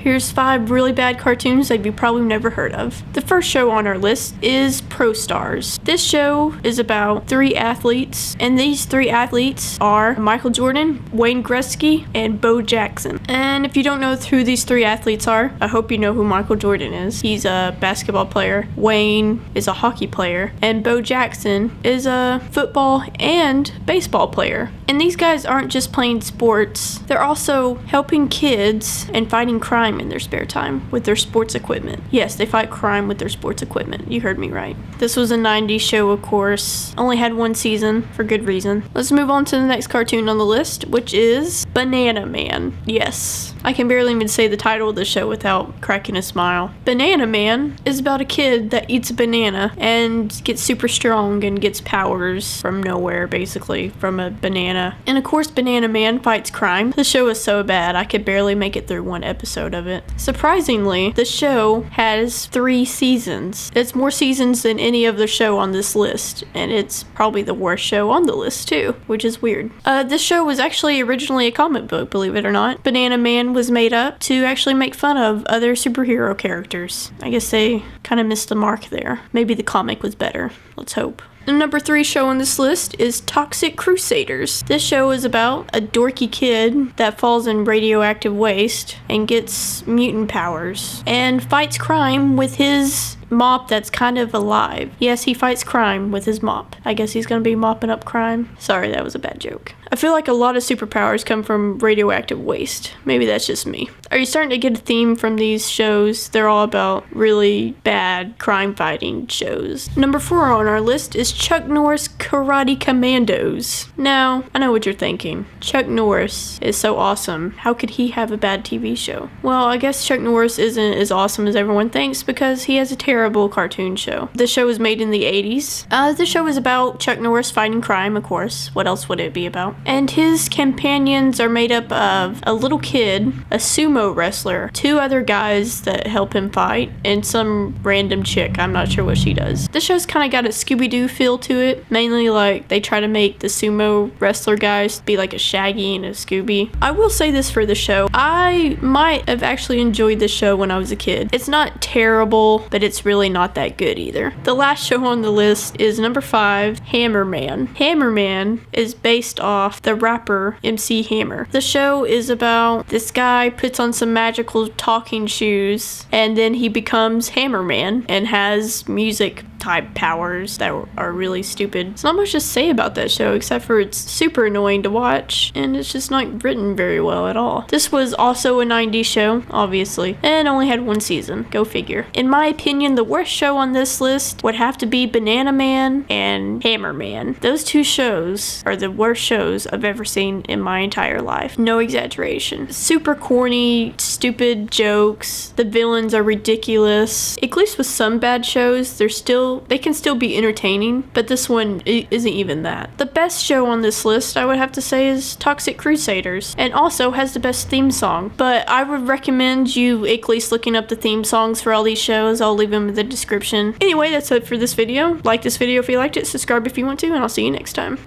Here's 5 really bad cartoons that you probably never heard of. The first show on our list is Pro Stars. This show is about 3 athletes, and these 3 athletes are Michael Jordan, Wayne Gretzky, and Bo Jackson. And if you don't know who these 3 athletes are, I hope you know who Michael Jordan is. He's a basketball player, Wayne is a hockey player, and Bo Jackson is a football and baseball player. And these guys aren't just playing sports, they're also helping kids and fighting crime in their spare time with their sports equipment. Yes, they fight crime with their sports equipment. You heard me right. This was a 90s show, of course. Only had 1 season, for good reason. Let's move on to the next cartoon on the list, which is Banana Man. Yes, I can barely even say the title of the show without cracking a smile. Banana Man is about a kid that eats a banana and gets super strong and gets powers from nowhere, basically, from a banana. And of course, Banana Man fights crime. The show is so bad, I could barely make it through 1 episode of it. Surprisingly, the show has 3 seasons. It's more seasons than any other show on this list, and it's probably the worst show on the list too, which is weird. This show was actually originally a comic book, believe it or not. Banana Man was made up to actually make fun of other superhero characters. I guess they kind of missed the mark there. Maybe the comic was better. Let's hope. The number 3 show on this list is Toxic Crusaders. This show is about a dorky kid that falls in radioactive waste and gets mutant powers and fights crime with his mop that's kind of alive. Yes, he fights crime with his mop. I guess he's gonna be mopping up crime. Sorry, that was a bad joke. I feel like a lot of superpowers come from radioactive waste. Maybe that's just me. Are you starting to get a theme from these shows? They're all about really bad crime fighting shows. Number 4 on our list is Chuck Norris Karate Commandos. Now, I know what you're thinking. Chuck Norris is so awesome. How could he have a bad TV show? Well, I guess Chuck Norris isn't as awesome as everyone thinks because he has a terrible cartoon show. This show was made in the 80s. The show is about Chuck Norris fighting crime, of course. What else would it be about? And his companions are made up of a little kid, a sumo wrestler, 2 other guys that help him fight, and some random chick. I'm not sure what she does. This show's kind of got a Scooby-Doo feel to it. Mainly like they try to make the sumo wrestler guys be like a Shaggy and a Scooby. I will say this for the show. I might have actually enjoyed the show when I was a kid. It's not terrible, but it's really not that good either. The last show on the list is number 5, Hammer Man. Hammer Man is based off the rapper MC Hammer. The show is about this guy puts on some magical talking shoes and then he becomes Hammer Man and has music type powers that are really stupid. There's not much to say about that show except for it's super annoying to watch and it's just not written very well at all. This was also a 90s show, obviously, and only had 1 season. Go figure. In my opinion, the worst show on this list would have to be Banana Man and Hammer Man. Those 2 shows are the worst shows I've ever seen in my entire life. No exaggeration. Super corny, stupid jokes. The villains are ridiculous. At least with some bad shows, they can still be entertaining, but this one isn't even that. The best show on this list, I would have to say, is Toxic Crusaders, and also has the best theme song. But I would recommend you at least looking up the theme songs for all these shows. I'll leave them in the description. Anyway, that's it for this video. Like this video if you liked it, subscribe if you want to, and I'll see you next time.